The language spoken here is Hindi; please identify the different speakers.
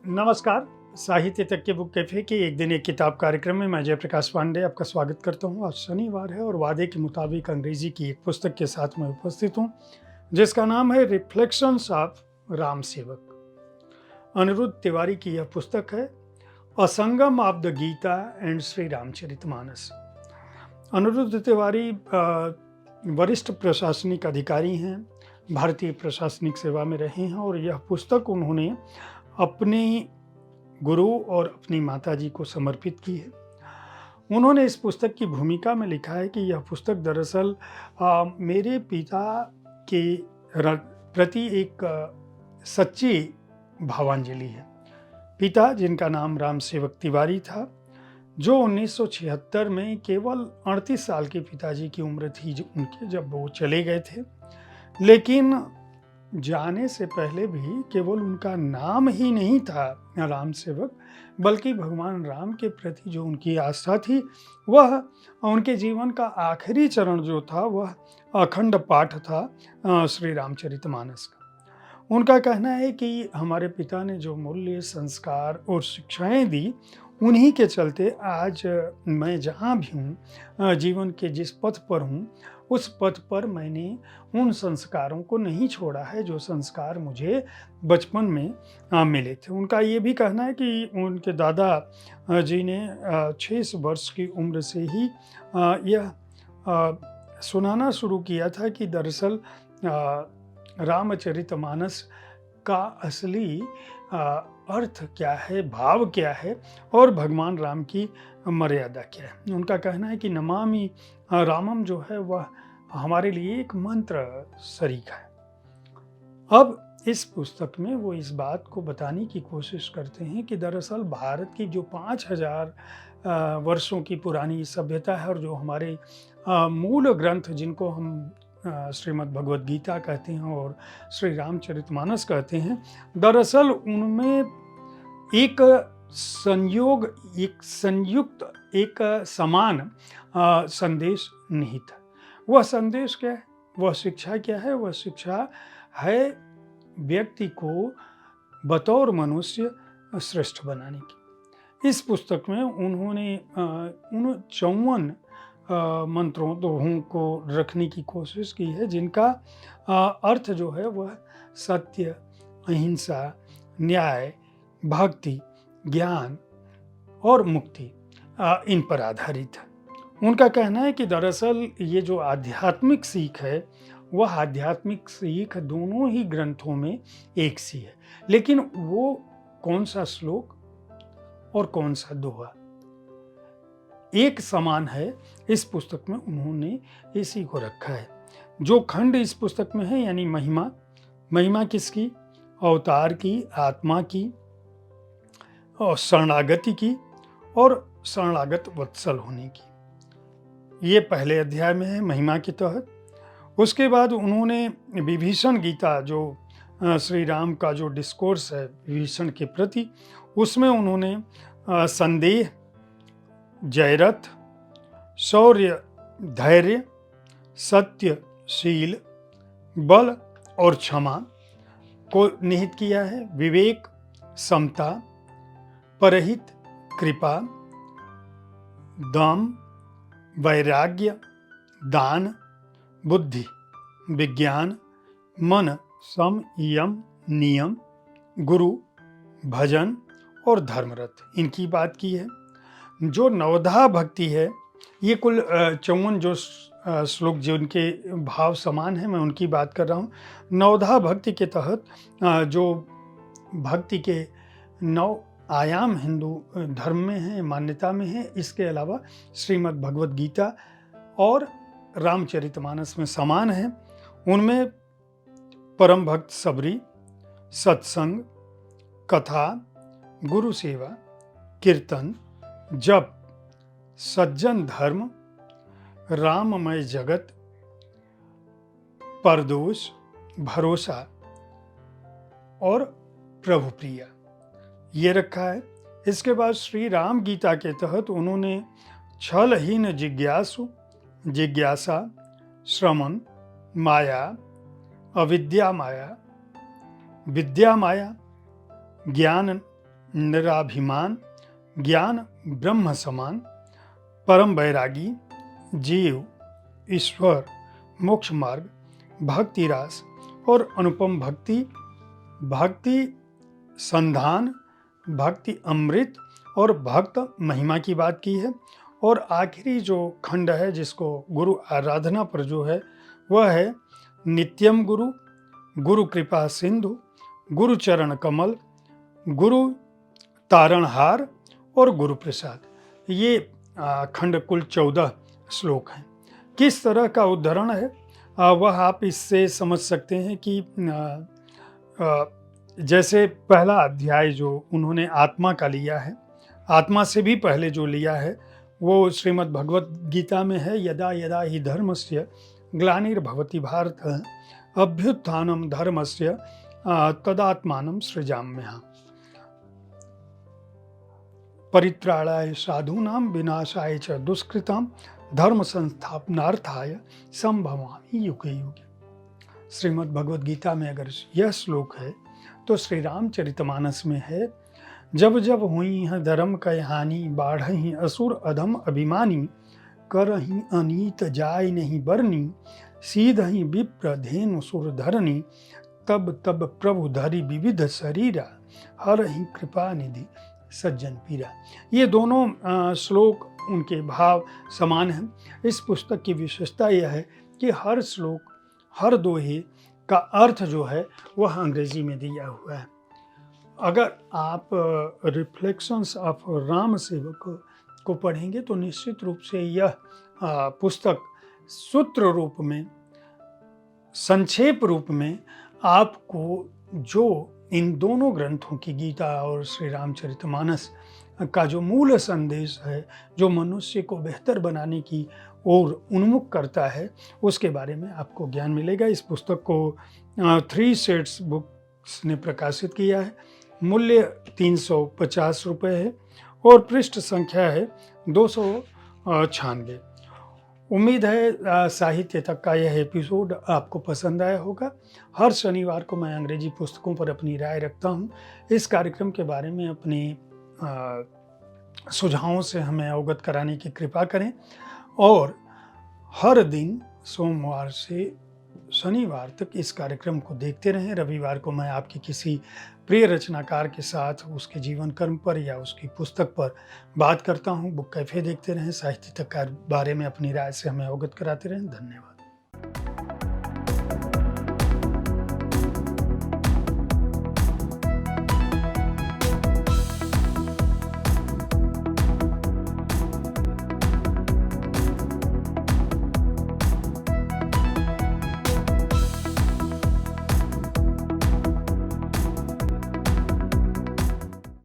Speaker 1: नमस्कार। साहित्य तक के बुक कैफे के एक दिन एक किताब कार्यक्रम में मैं जयप्रकाश पांडे आपका स्वागत करता हूं। आज शनिवार है और वादे के मुताबिक अंग्रेजी की एक पुस्तक के साथ मैं उपस्थित हूं जिसका नाम है रिफ्लेक्शंस ऑफ राम सेवक। अनिरुद्ध तिवारी की यह पुस्तक है, a Sangam of the Gita and Shri Ramcharitmanas. Aniruddh Tiwari वरिष्ठ प्रशासनिक अधिकारी हैं, भारतीय प्रशासनिक सेवा में रहे हैं और यह पुस्तक उन्होंने अपने गुरु और अपनी माताजी को समर्पित की है। उन्होंने इस पुस्तक की भूमिका में लिखा है कि यह पुस्तक दरअसल मेरे पिता के प्रति एक सच्ची भावांजलि है। पिता, जिनका नाम राम सेवक तिवारी था, जो 1976 में केवल 38 साल के पिताजी की उम्र थी उनके, जब वो चले गए थे। लेकिन जाने से पहले भी केवल उनका नाम ही नहीं था राम सेवक, बल्कि भगवान राम के प्रति जो उनकी आस्था थी, वह उनके जीवन का आखिरी चरण जो था वह अखंड पाठ था श्री रामचरितमानस का। उनका कहना है कि हमारे पिता ने जो मूल्य, संस्कार और शिक्षाएं दी, उन्हीं के चलते आज मैं जहाँ भी हूँ, जीवन के जिस पथ पर हूँ, उस पथ पर मैंने उन संस्कारों को नहीं छोड़ा है जो संस्कार मुझे बचपन में मिले थे। उनका ये भी कहना है कि उनके दादा जी ने 6 वर्ष की उम्र से ही यह सुनाना शुरू किया था कि दरअसल रामचरितमानस का असली अर्थ क्या है, भाव क्या है और भगवान राम की मर्यादा क्या है। उनका कहना है कि नमामि रामम जो है वह हमारे लिए एक मंत्र सरीखा है। अब इस पुस्तक में वो इस बात को बताने की कोशिश करते हैं कि दरअसल भारत की जो 5000 वर्षों की पुरानी सभ्यता है और जो हमारे मूल ग्रंथ, जिनको हम श्रीमद् भगवद गीता कहते हैं और श्री रामचरितमानस कहते हैं, दरअसल उनमें एक संयुक्त एक समान संदेश निहित है। वह संदेश क्या है, वह शिक्षा क्या है? वह शिक्षा है व्यक्ति को बतौर मनुष्य श्रेष्ठ बनाने की। इस पुस्तक में उन्होंने उन 54 मंत्रों, दोहों को रखने की कोशिश की है, जिनका अर्थ जो है वह सत्य, अहिंसा, न्याय, भक्ति, ज्ञान और मुक्ति इन पर आधारित है। उनका कहना है कि दरअसल ये जो आध्यात्मिक सीख है, वह आध्यात्मिक सीख दोनों ही ग्रंथों में एक सी है, लेकिन वो कौन सा श्लोक और कौन सा दोहा एक समान है, इस पुस्तक में उन्होंने इसी को रखा है। जो खंड इस पुस्तक में है, यानी महिमा किसकी? अवतार की, आत्मा की और शरणागति की और शरणागत वत्सल होने की। ये पहले अध्याय में है महिमा के तहत। उसके बाद उन्होंने विभीषण गीता, जो श्री राम का जो डिस्कोर्स है विभीषण के प्रति, उसमें उन्होंने संदेह, जयरथ, शौर्य, धैर्य, सत्य, शील, बल और क्षमा को निहित किया है। विवेक, समता, परहित, कृपा, दम, वैराग्य, दान, बुद्धि, विज्ञान, मन, सम, यम, नियम, गुरु, भजन और धर्मरथ, इनकी बात की है। जो नवधा भक्ति है, ये कुल 54 जो श्लोक जिनके भाव समान है, मैं उनकी बात कर रहा हूँ। नवधा भक्ति के तहत जो भक्ति के 9 आयाम हिंदू धर्म में है, मान्यता में है, इसके अलावा श्रीमद् भगवद गीता और रामचरितमानस में समान है। उनमें परम भक्त सबरी, सत्संग, कथा, गुरु सेवा, कीर्तन, जप, सज्जन धर्म, राममय जगत, परदोष, भरोसा और प्रभु प्रिया, ये रखा है। इसके बाद श्री राम गीता के तहत उन्होंने छलहीन जिज्ञासु, जिज्ञासा, श्रमण, माया, अविद्या माया, विद्या माया, ज्ञान निराभिमान, ज्ञान ब्रह्म समान, परम वैरागी, जीव, ईश्वर, मोक्ष मार्ग, भक्ति रास और अनुपम भक्ति, भक्ति संधान, भक्ति अमृत और भक्त महिमा की बात की है। और आखिरी जो खंड है जिसको गुरु आराधना पर जो है वह है नित्यम गुरु, गुरु कृपा सिंधु, गुरु चरण कमल, गुरु तारणहार और गुरु प्रसाद। ये खंड कुल 14 श्लोक हैं। किस तरह का उद्धरण है वह आप इससे समझ सकते हैं कि जैसे पहला अध्याय जो उन्होंने आत्मा का लिया है, आत्मा से भी पहले जो लिया है वो श्रीमद् भगवत गीता में है, यदा यदा हि धर्मस्य ग्लानिर्भवति भारत अभ्युत्थानम धर्मस्य तदात्मानं सृजाम्यहम्। परित्राणाय साधूनां विनाशाय च दुष्कृतां धर्म संस्थापनार्थाय संभवामि युगे युगे। श्रीमद् भगवत गीता में अगर यह श्लोक है तो श्री रामचरितमानस में है, जब जब हुई है धर्म कय हानि, बाढ़हि असुर अधम अभिमानी, करहि अनीत जाय नहीं बरनी, सीधहि विप्र धेनु सुर धरनी, तब तब प्रभु धरि विविध शरीरा, हरहि कृपा निधि सज्जन पीरा। ये दोनों श्लोक उनके भाव समान हैं। इस पुस्तक की विशेषता यह है कि हर श्लोक, हर दोहे का अर्थ जो है वह अंग्रेजी में दिया हुआ है। अगर आप रिफ्लेक्शंस ऑफ राम सेवक को पढ़ेंगे तो निश्चित रूप से यह पुस्तक सूत्र रूप में, संक्षेप रूप में आपको जो इन दोनों ग्रंथों की गीता और श्री रामचरितमानस का जो मूल संदेश है, जो मनुष्य को बेहतर बनाने की ओर उन्मुख करता है, उसके बारे में आपको ज्ञान मिलेगा। इस पुस्तक को 3 सेट्स बुक्स ने प्रकाशित किया है। मूल्य 350 रुपये है और पृष्ठ संख्या है 296। उम्मीद है साहित्य तक का यह एपिसोड आपको पसंद आया होगा। हर शनिवार को मैं अंग्रेजी पुस्तकों पर अपनी राय रखता हूँ। इस कार्यक्रम के बारे में अपने सुझावों से हमें अवगत कराने की कृपा करें और हर दिन सोमवार से शनिवार तक इस कार्यक्रम को देखते रहें। रविवार को मैं आपके किसी प्रिय रचनाकार के साथ उसके जीवन कर्म पर या उसकी पुस्तक पर बात करता हूँ। बुक कैफे देखते रहें, साहित्य के बारे में अपनी राय से हमें अवगत कराते रहें। धन्यवाद।